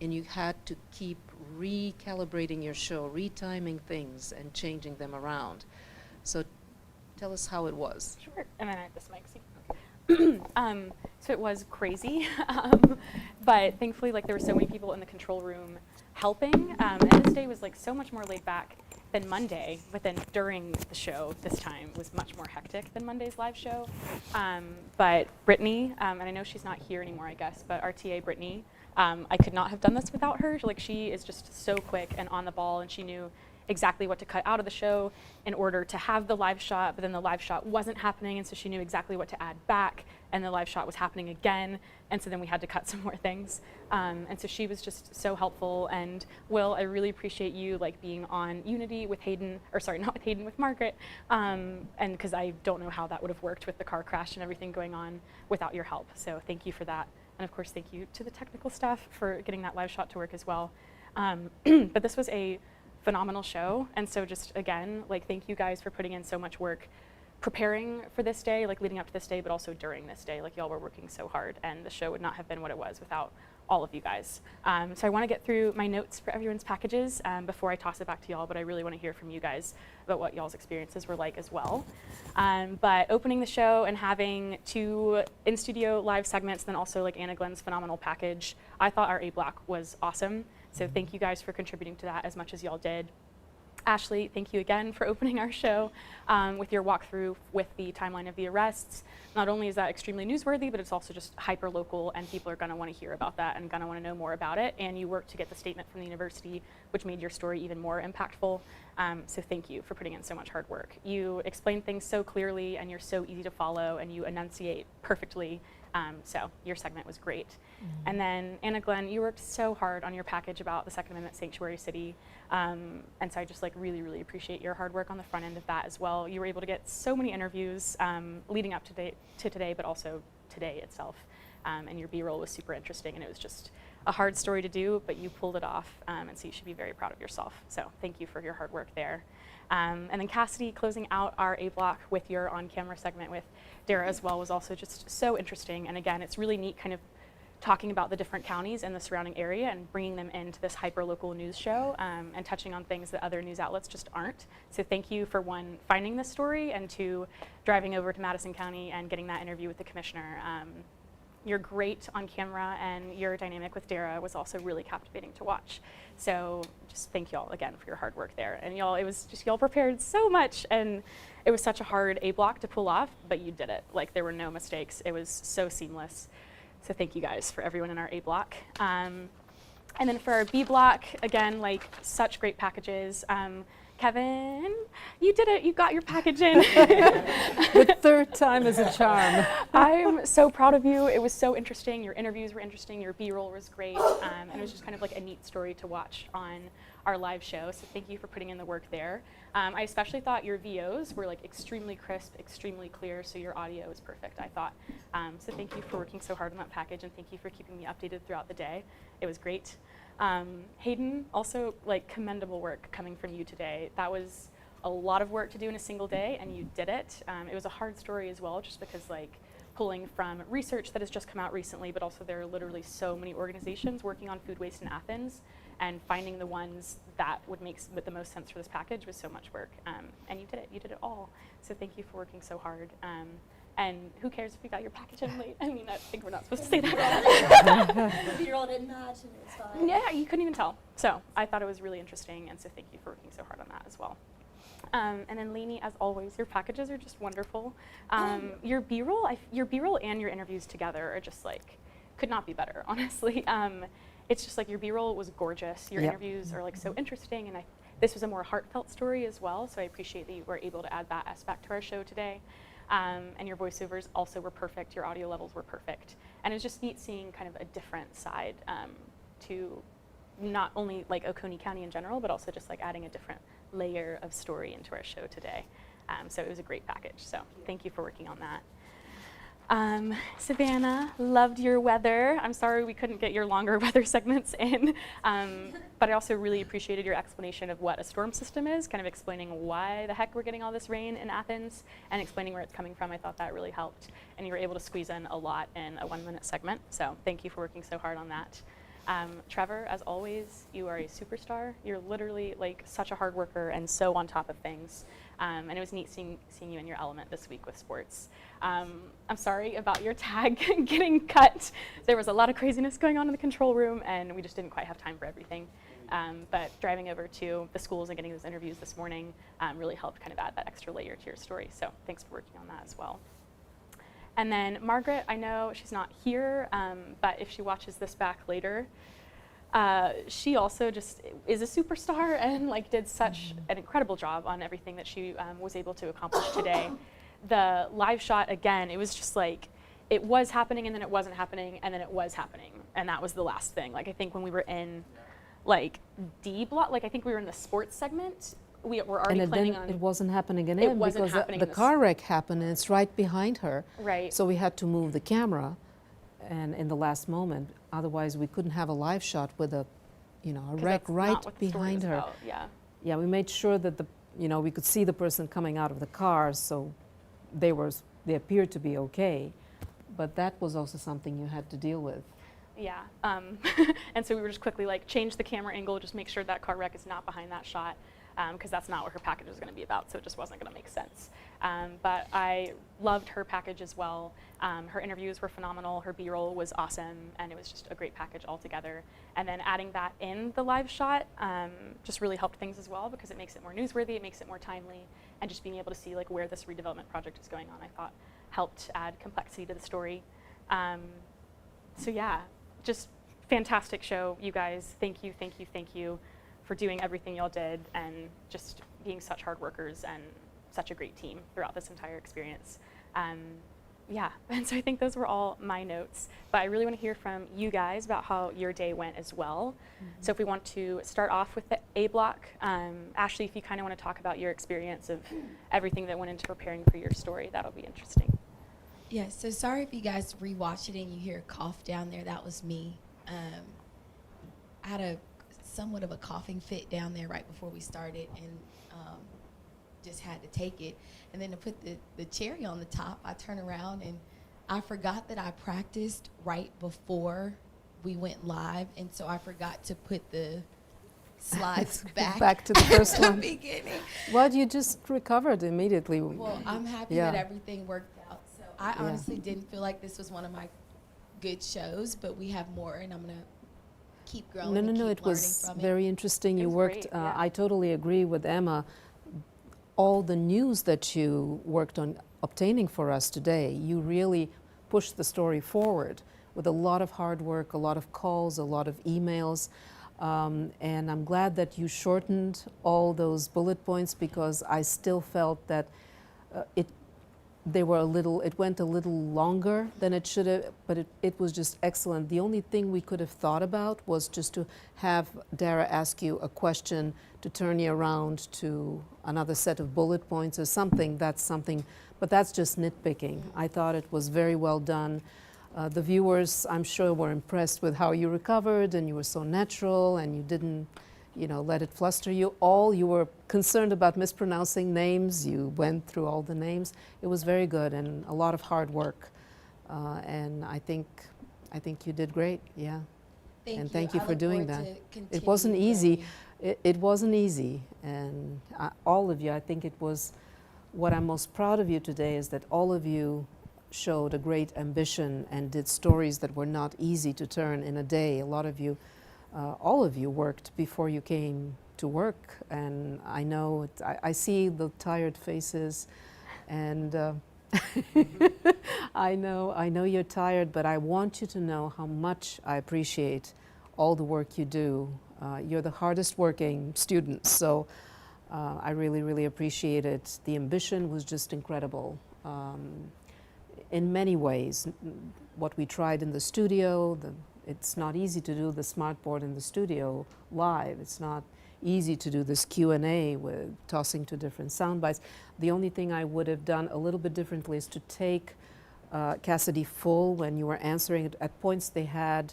and you had to keep recalibrating your show, retiming things, and changing them around. So tell us how it was. Sure. And then I have this mic. So it was crazy, but thankfully, like, there were so many people in the control room helping, and this day was like so much more laid back than Monday, but then during the show this time was much more hectic than Monday's live show. But Brittany, and I know she's not here anymore, I guess, but our TA Brittany, I could not have done this without her. Like, she is just so quick and on the ball, and she knew exactly what to cut out of the show in order to have the live shot, but then the live shot wasn't happening, and so she knew exactly what to add back, and the live shot was happening again, and so then we had to cut some more things. And so she was just so helpful. And Will, I really appreciate you like being on Unity with Hayden, or sorry, not with Hayden, with Margaret, and because I don't know how that would have worked with the car crash and everything going on without your help. So thank you for that. And of course, thank you to the technical staff for getting that live shot to work as well. But this was a phenomenal show, and so just again, like, thank you guys for putting in so much work preparing for this day, like leading up to this day, but also during this day. Like, y'all were working so hard, and the show would not have been what it was without all of you guys. So I want to get through my notes for everyone's packages before I toss it back to y'all, but I really want to hear from you guys about what y'all's experiences were like as well. But opening the show and having 2 in-studio live segments, then also like Anna Glenn's phenomenal package, I thought our A block was awesome. So thank you guys for contributing to that as much as y'all did. Ashley, thank you again for opening our show with your walkthrough with the timeline of the arrests. Not only is that extremely newsworthy, but it's also just hyper local, and people are gonna wanna hear about that and gonna wanna know more about it. And you worked to get the statement from the university, which made your story even more impactful. So thank you for putting in so much hard work. You explain things so clearly, and you're so easy to follow, and you enunciate perfectly. So your segment was great. And then Anna Glenn, you worked so hard on your package about the Second Amendment Sanctuary City. And so I just like really appreciate your hard work on the front end of that as well. You were able to get so many interviews leading up to today, but also today itself. And your B-roll was super interesting, and it was just a hard story to do, but you pulled it off. And so you should be very proud of yourself. So thank you for your hard work there. And then Cassidy, closing out our A block with your on-camera segment with Dara as well was also just so interesting. And again, it's really neat kind of talking about the different counties and the surrounding area and bringing them into this hyper-local news show and touching on things that other news outlets just aren't. So thank you for, 1, finding this story, and 2, driving over to Madison County and getting that interview with the commissioner. You're great on camera, and your dynamic with Dara was also really captivating to watch. So just thank y'all again for your hard work there. And y'all, it was just, y'all prepared so much, and it was such a hard A block to pull off, but you did it. Like, there were no mistakes. It was so seamless. So thank you guys for everyone in our A block. And then for our B block, again, like, such great packages. Kevin, you did it. You got your package in. The 3rd time is a charm. I'm so proud of you. It was so interesting. Your interviews were interesting. Your B-roll was great. And it was just kind of like a neat story to watch on our live show. So thank you for putting in the work there. I especially thought your VOs were like extremely crisp, extremely clear. So your audio was perfect, I thought. So thank you for working so hard on that package, and thank you for keeping me updated throughout the day. It was great. Hayden, also like commendable work coming from you today. That was a lot of work to do in a single day, and you did it. It was a hard story as well, just because like pulling from research that has just come out recently, but also there are literally so many organizations working on food waste in Athens, and finding the ones that would make the most sense for this package was so much work. And you did it all. So thank you for working so hard. And who cares if you got your package in late? I mean, I think we're not supposed to say that. The B-roll didn't match, and it was fine. Yeah, you couldn't even tell. So I thought it was really interesting, and so thank you for working so hard on that as well. And then Lainey, as always, your packages are just wonderful. Your B-roll and your interviews together are just like, could not be better, honestly. It's just like your B-roll was gorgeous. Your interviews are like so interesting, and this was a more heartfelt story as well, so I appreciate that you were able to add that aspect to our show today. And your voiceovers also were perfect. Your audio levels were perfect. And it was just neat seeing kind of a different side to not only like Oconee County in general, but also just like adding a different layer of story into our show today. So it was a great package. So thank you for working on that. Savannah, loved your weather. I'm sorry we couldn't get your longer weather segments in, but I also really appreciated your explanation of what a storm system is, kind of explaining why the heck we're getting all this rain in Athens and explaining where it's coming from. I thought that really helped, and you were able to squeeze in a lot in a 1-minute segment, so thank you for working so hard on that. Trevor, as always, you are a superstar. You're literally like such a hard worker and so on top of things. And it was neat seeing you in your element this week with sports. I'm sorry about your tag getting cut. There was a lot of craziness going on in the control room, and we just didn't quite have time for everything. But driving over to the schools and getting those interviews this morning really helped kind of add that extra layer to your story. So thanks for working on that as well. And then Margaret, I know she's not here, but if she watches this back later, she also just is a superstar and like did such an incredible job on everything that she was able to accomplish today. The live shot, again, it was just like, it was happening and then it wasn't happening and then it was happening. And that was the last thing. Like I think when we were in like D block, like I think we were in the sports segment, we were already planning on. It wasn't happening in it M wasn't because happening the in car wreck happened and it's right behind her. Right. So we had to move the camera and in the last moment. Otherwise we couldn't have a live shot with a wreck right behind her. Yeah. Yeah, we made sure that we could see the person coming out of the car, so they appeared to be okay. But that was also something you had to deal with. Yeah, and so we were just quickly like change the camera angle, just make sure that car wreck is not behind that shot, because that's not what her package was going to be about, so it just wasn't going to make sense. But I loved her package as well. Her interviews were phenomenal, her B-roll was awesome, and it was just a great package altogether. And then adding that in the live shot just really helped things as well, because it makes it more newsworthy, it makes it more timely, and just being able to see like where this redevelopment project is going on, I thought helped add complexity to the story. So yeah, just fantastic show, you guys. Thank you, thank you, thank you for doing everything y'all did and just being such hard workers and such a great team throughout this entire experience. Yeah, and so I think those were all my notes, but I really want to hear from you guys about how your day went as well. So if we want to start off with the A block, Ashley, if you kind of want to talk about your experience of everything that went into preparing for your story, that'll be interesting. Yeah, so sorry if you guys rewatch it and you hear a cough down there. That was me. I had somewhat of a coughing fit down there right before we started, and just had to take it. And then to put the cherry on the top, I turned around and I forgot that I practiced right before we went live, and so I forgot to put the slides back to the first one. Beginning. Well, you just recovered immediately. Well, I'm happy that everything worked out. So I honestly didn't feel like this was one of my good shows, but we have more, and I'm gonna keep growing. No, it was very interesting. You worked. I totally agree with Emma. All the news that you worked on obtaining for us today, you really pushed the story forward with a lot of hard work, a lot of calls, a lot of emails. And I'm glad that you shortened all those bullet points, because I still felt that it went a little longer than it should have, but it was just excellent. The only thing we could have thought about was just to have Dara ask you a question to turn you around to another set of bullet points or something. But that's just nitpicking. I thought it was very well done. The viewers, I'm sure, were impressed with how you recovered, and you were so natural, and you didn't let it fluster you. You were concerned about mispronouncing names. You went through all the names. It was very good and a lot of hard work. And I think you did great, yeah. Thank you for doing that. It wasn't easy. It wasn't easy. And all of you, I think it was, what I'm most proud of you today is that all of you showed a great ambition and did stories that were not easy to turn in a day. A lot of you, all of you worked before you came to work, and I know, I see the tired faces, and I know you're tired, but I want you to know how much I appreciate all the work you do. You're the hardest working students, so I really, really appreciate it. The ambition was just incredible. In many ways, what we tried in the studio, it's not easy to do the smartboard in the studio live. It's not easy to do this Q&A with tossing to different sound bites. The only thing I would have done a little bit differently is to take Cassidy full when you were answering it. At points they had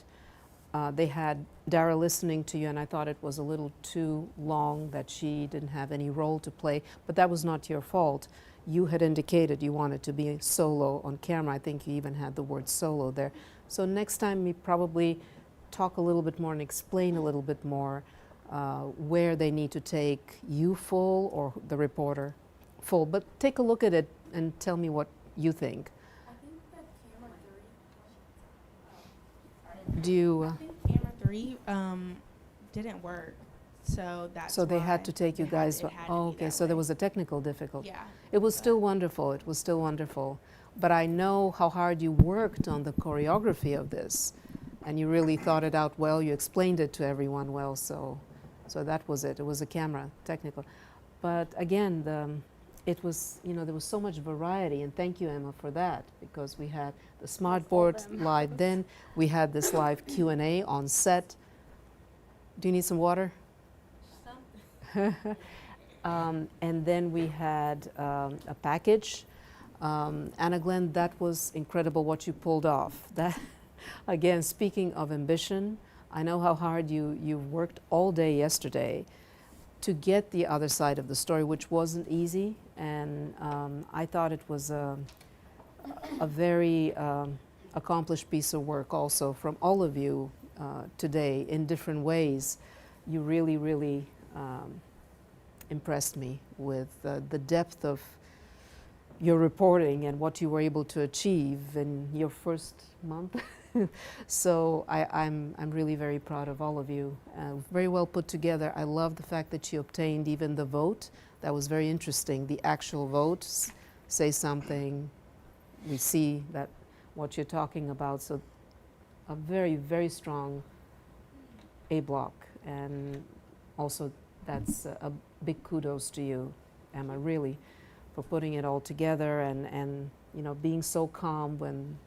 Dara listening to you, and I thought it was a little too long, that she didn't have any role to play, but that was not your fault. You had indicated you wanted to be solo on camera. I think you even had the word solo there. So next time we probably talk a little bit more and explain a little bit more where they need to take you full or the reporter full. But take a look at it and tell me what you think. I think that camera 3 Do you? I think camera 3 didn't work. So that's So they why had to take you guys. it had to Oh, be okay. that So there way. was a technical difficulty. Yeah. It was still wonderful. It was still wonderful. But I know how hard you worked on the choreography of this, and you really thought it out well. You explained it to everyone well. So that was it. It was a camera technical. But again, it was, there was so much variety, and thank you, Emma, for that, because we had the smart board live then, we had this live Q&A on set. Do you need some water? And then we had a package. Anna Glenn, that was incredible what you pulled off. That, again, speaking of ambition, I know how hard you worked all day yesterday to get the other side of the story, which wasn't easy. And I thought it was a very accomplished piece of work also from all of you today in different ways. You really, really impressed me with the depth of your reporting and what you were able to achieve in your first month. So I'm really very proud of all of you. Very well put together. I love the fact that you obtained even the vote. That was very interesting. The actual votes say something. We see that what you're talking about. So a very, very strong A block. And also that's a big kudos to you, Emma, really, for putting it all together and being so calm when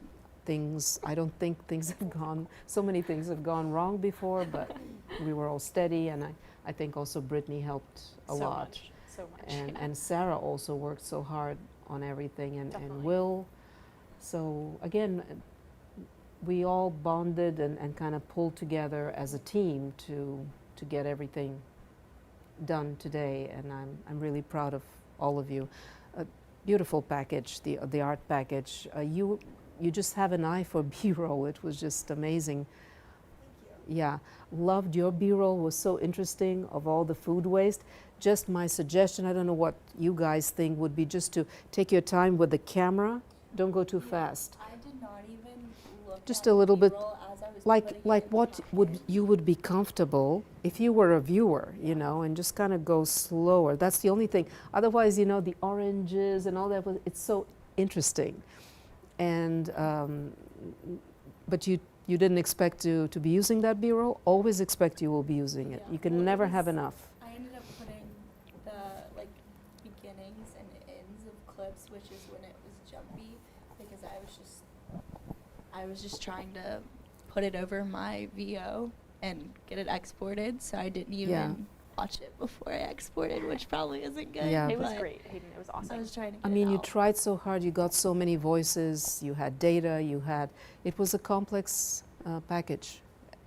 I don't think things have gone, so many things have gone wrong before, but we were all steady, and I think also Brittany helped a lot. So much. And Sarah also worked so hard on everything, and Will. So again, we all bonded and kind of pulled together as a team to get everything done today, and I'm really proud of all of you. A beautiful package, the art package. You just have an eye for B-roll. It was just amazing. Thank you. Yeah, loved your B-roll. Was so interesting of all the food waste. Just my suggestion, I don't know what you guys think, would be just to take your time with the camera. Don't go too fast. I did not even look Just at a little bit, B-roll as I was like what you would be comfortable if you were a viewer, and just kind of go slower. That's the only thing. Otherwise, the oranges and all that, it's so interesting. And but you didn't expect to be using that B-roll. Always expect you will be using it. Yeah. You can never have enough. I ended up putting the beginnings and ends of clips, which is when it was jumpy, because I was just trying to put it over my VO and get it exported, so I didn't even watch it before I exported, which probably isn't good. Yeah. It was great, Hayden. It was awesome. I was trying to get I mean, it you out. tried so hard. You got so many voices. You had data. It was a complex package.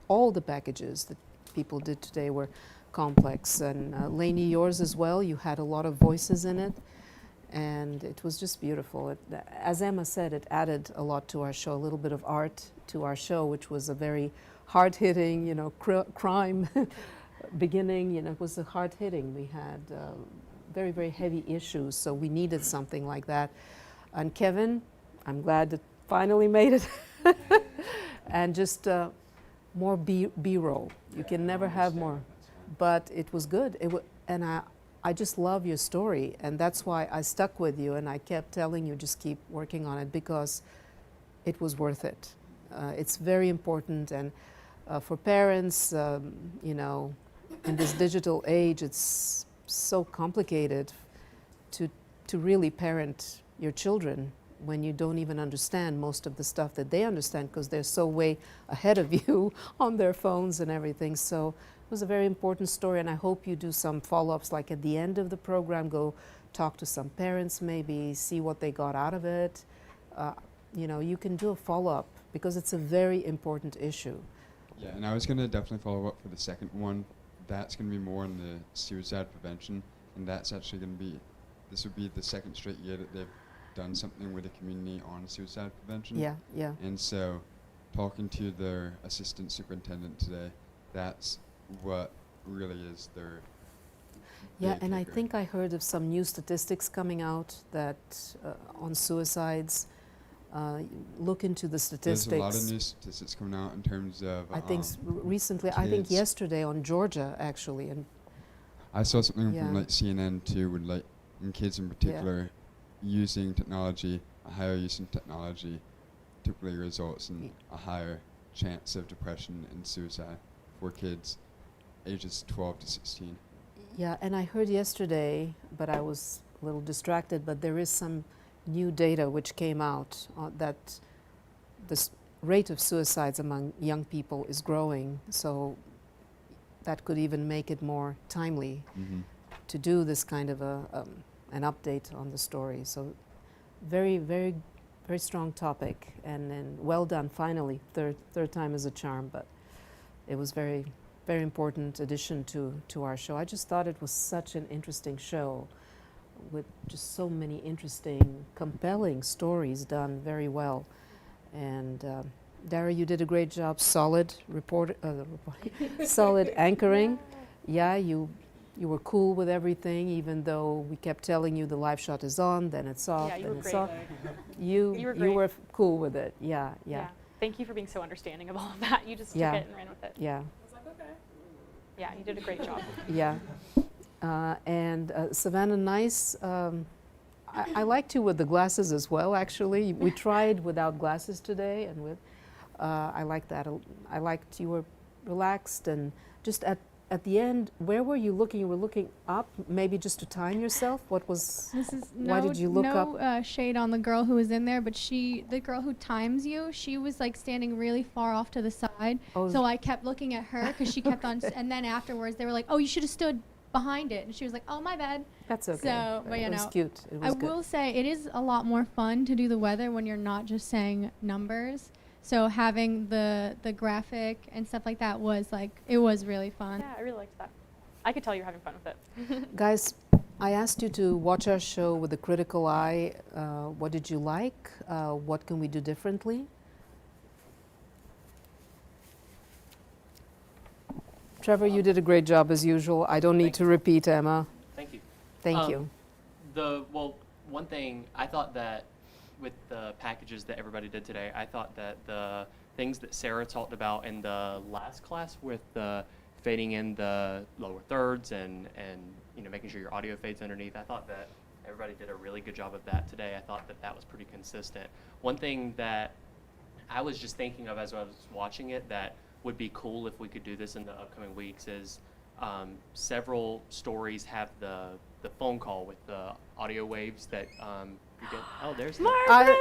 All the packages that people did today were complex. And Lainey, yours as well. You had a lot of voices in it, and it was just beautiful. As Emma said, it added a lot to our show. A little bit of art to our show, which was a very hard-hitting, crime. Beginning, it was a hard-hitting. We had very, very heavy issues, so we needed something like that. And Kevin, I'm glad that finally made it. And just more B-roll. You can never have more, but it was good. And I just love your story, and that's why I stuck with you, and I kept telling you just keep working on it, because it was worth it. It's very important, and for parents, in this digital age, it's so complicated to really parent your children when you don't even understand most of the stuff that they understand, because they're so way ahead of you on their phones and everything. So it was a very important story, and I hope you do some follow-ups, like at the end of the program, go talk to some parents, maybe see what they got out of it. You can do a follow-up, because it's a very important issue. Yeah, and I was going to definitely follow up for the second one. That's going to be more on the suicide prevention, and that's actually going to be, this would be the second straight year that they've done something with the community on suicide prevention. Yeah, yeah. And so, talking to their assistant superintendent today, that's what really is their Yeah, and I think I heard of some new statistics coming out that on suicides. Look into the statistics. There's a lot of new statistics coming out in terms of I think recently, I think kids. yesterday on Georgia, actually, and I saw something Yeah. from like CNN too, with like in kids in particular using technology, a higher use in technology typically results in a higher chance of depression and suicide for kids ages 12 to 16. Yeah, and I heard yesterday, but I was a little distracted, but there is some new data which came out that the rate of suicides among young people is growing, so that could even make it more timely to do this kind of an update on the story. So very, very, very strong topic, and then well done finally. Third time is a charm, but it was very, very important addition to our show. I just thought it was such an interesting show with just so many interesting, compelling stories done very well. And Dara, you did a great job. Solid solid anchoring. Yeah, you were cool with everything, even though we kept telling you the live shot is on, then it's off, then it's off. You were cool with it. Yeah. Thank you for being so understanding of all of that. You just took it and ran with it. Yeah. I was like, okay. Yeah, you did a great job. Yeah. And Savannah Nice, I liked you with the glasses as well, actually. We tried without glasses today, and with I liked that. I liked you were relaxed, and just at the end, where were you looking? You were looking up, maybe just to time yourself? What was, why did you look up? No shade on the girl who was in there, but the girl who times you, she was like standing really far off to the side. Oh. So I kept looking at her because she kept on, and then afterwards they were like, oh, you should have stood behind it. And she was like, oh, my bad. That's okay. So, but it was cute. It was I will say it is a lot more fun to do the weather when you're not just saying numbers. So having the graphic and stuff like that was like, it was really fun. Yeah, I really liked that. I could tell you're having fun with it. Guys, I asked you to watch our show with a critical eye. What did you like? What can we do differently? Trevor, you did a great job as usual. I don't need to repeat, Emma. Thank you. Thank you. One thing, I thought that with the packages that everybody did today, I thought that the things that Sarah talked about in the last class with the fading in the lower thirds and making sure your audio fades underneath, I thought that everybody did a really good job of that today. I thought that was pretty consistent. One thing that I was just thinking of as I was watching it that would be cool if we could do this in the upcoming weeks is several stories have the phone call with the audio waves that you get. Oh, there's Margaret.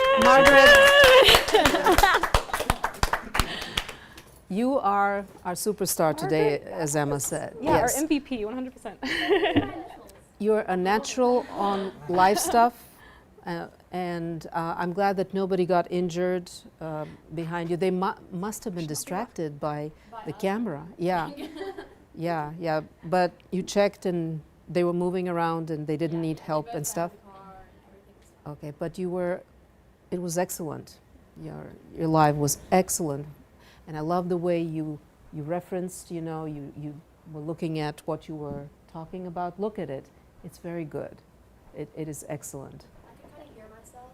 You are our superstar today, as Emma said. Yeah, yes. our MVP, 100%. You're a natural on live stuff, and I'm glad that nobody got injured behind you. They must have been distracted by the camera. Yeah, yeah. But you checked, and they were moving around, and they didn't need help and stuff. Okay, but it was excellent. Your live was excellent. And I love the way you referenced, you were looking at what you were talking about. Look at it. It's very good. It is excellent. I can kind of hear myself.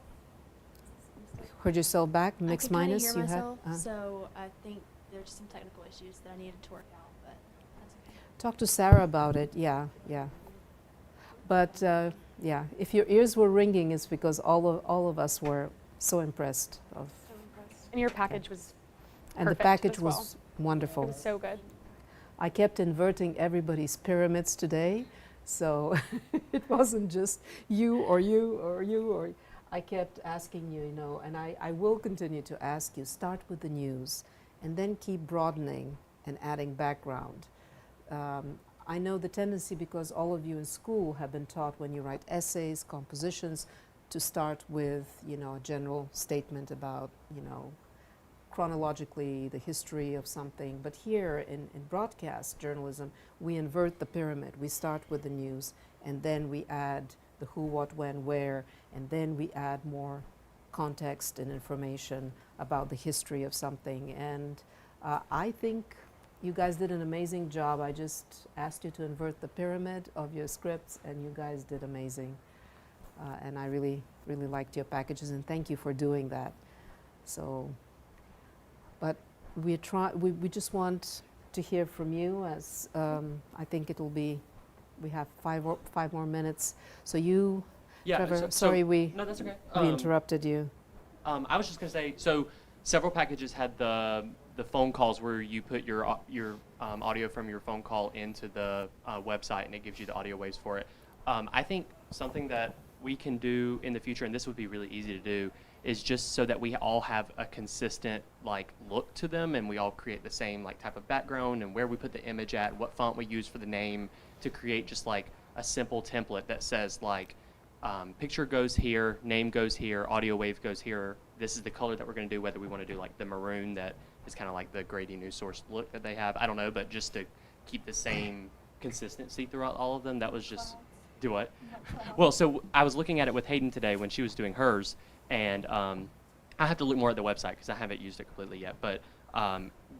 Heard yourself back, mix minus? I can kind of hear myself, had, so I think there's some technical issues that I needed to work out, but that's okay. Talk to Sarah about it, yeah. But yeah, if your ears were ringing, it's because all of us were so impressed. And your package was and the package was wonderful. It was so good. I kept inverting everybody's pyramids today, so it wasn't just you or you or you or. I kept asking you, and I will continue to ask you. Start with the news, and then keep broadening and adding background. I know the tendency, because all of you in school have been taught when you write essays, compositions, to start with, a general statement about, chronologically the history of something. But here in broadcast journalism, we invert the pyramid. We start with the news, and then we add the who, what, when, where, and then we add more context and information about the history of something. And I think you guys did an amazing job. I just asked you to invert the pyramid of your scripts, and you guys did amazing. And I really, really liked your packages, and thank you for doing that. So, but we just want to hear from you, as I think it'll be we have five more minutes. So you, Yeah, Trevor, sorry no, that's okay. we interrupted you. I was just going to say, so several packages had the phone calls where you put your audio from your phone call into the website, and it gives you the audio waves for it. I think something that we can do in the future, and this would be really easy to do, is just so that we all have a consistent like look to them, and we all create the same like type of background and where we put the image at, what font we use for the name, to create just like a simple template that says like picture goes here, name goes here, audio wave goes here. This is the color that we're going to do, whether we want to do like the maroon that is kind of like the Grady Newsource look that they have. I don't know, but just to keep the same consistency throughout all of them. That was just, do what? Well, so I was looking at it with Hayden today when she was doing hers, and I have to look more at the website because I haven't used it completely yet, but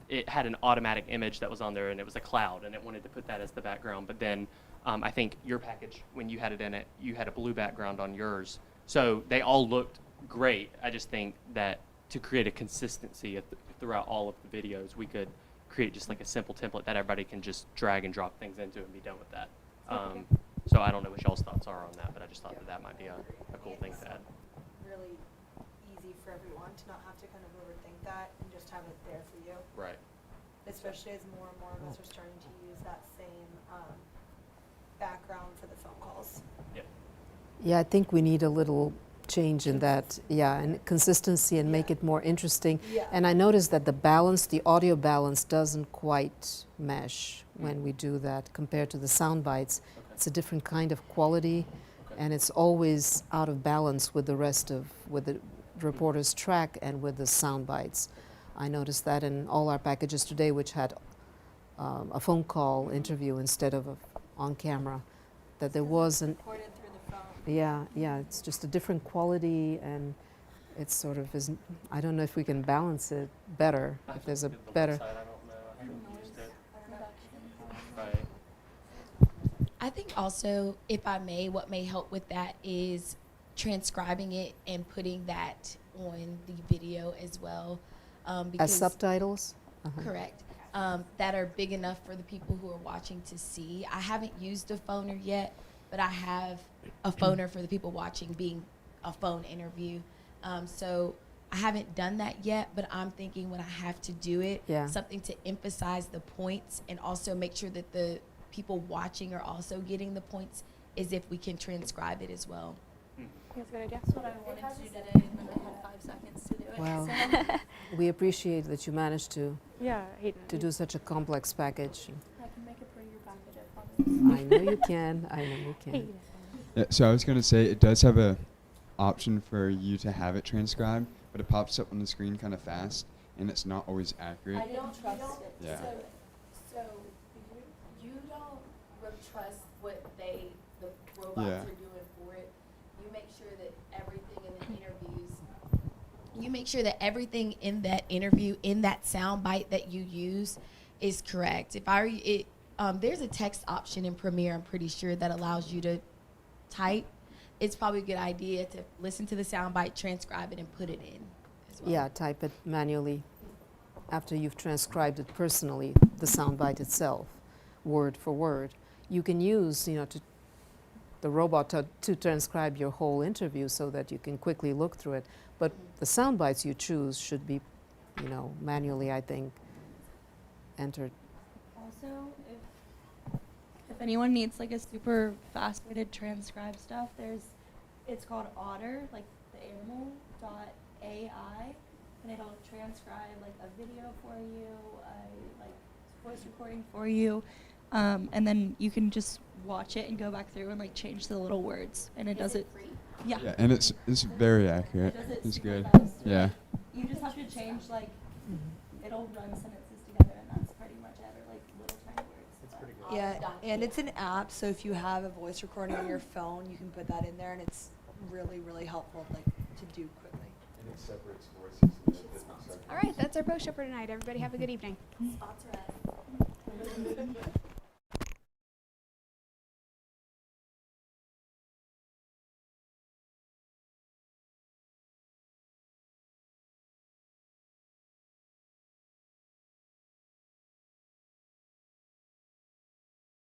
it had an automatic image that was on there, and it was a cloud, and it wanted to put that as the background. But then I think your package, when you had it in it, you had a blue background on yours. So they all looked great. I just think that to create a consistency throughout all of the videos, we could create just like a simple template that everybody can just drag and drop things into and be done with that. So I don't know what y'all's thoughts are on that, but I just thought that might be a cool thing to add. Really easy for everyone to not have to kind of overthink that and just have it there for you. Right. Especially as more and more of us are starting to use that same background for the phone calls. Yeah, I think we need a little change in that, and consistency, and make it more interesting. And I noticed that the audio balance doesn't quite mesh when we do that compared to the sound bites. It's a different kind of quality, and it's always out of balance with the rest of, with the reporter's track and with the sound bites. I noticed that in all our packages today, which had a phone call interview instead of on camera, that there wasn't. Yeah, it's just a different quality, and it's sort of is. I don't know if we can balance it better. If there's a better. I think also, if I may, what may help with that is transcribing it and putting that on the video as well. As subtitles? Correct. That are big enough for the people who are watching to see. I haven't used a phoner yet, but I have a phoner for the people watching, being a phone interview. So I haven't done that yet, but I'm thinking when I have to do it, something to emphasize the points and also make sure that the people watching are also getting the points, is if we can transcribe it as well. That's a good idea. That's what I wanted to do today, and then I had 5 seconds to do it. Wow. So. We appreciate that you managed to do such a complex package. I can make a prettier package, I promise. I know you can. I know you can. Yeah, so I was going to say, it does have a option for you to have it transcribed, but it pops up on the screen kind of fast, and it's not always accurate. I don't trust it. Yeah. So you don't trust what the robots are doing for it. You make sure that everything in the interviews, you make sure that everything in that interview, in that sound bite that you use, is correct. There's a text option in Premiere, I'm pretty sure, that allows you to type. It's probably a good idea to listen to the sound bite, transcribe it, and put it in as well. Yeah, type it manually after you've transcribed it personally, the sound bite itself, word for word. You can use, the robot to transcribe your whole interview so that you can quickly look through it. But the sound bites you choose should be, manually, I think, entered. Also, if anyone needs like a super fast way to transcribe stuff, it's called Otter, like the animal.ai, and it'll transcribe like a video for you, like voice recording for you, and then you can just watch it and go back through and like change the little words, and it does it. Yeah. Yeah, and it's very accurate. It does it It's super good. fast. Yeah. You just have to change like it'll run sentences together, and that's pretty much it, or like little tiny words. It's pretty good. Yeah, and it's an app, so if you have a voice recording on your phone, you can put that in there, and it's really, really helpful, like, to do quickly. And it separates voices into different sections. All right, that's our post show for tonight. Everybody have a good evening. Spots are at.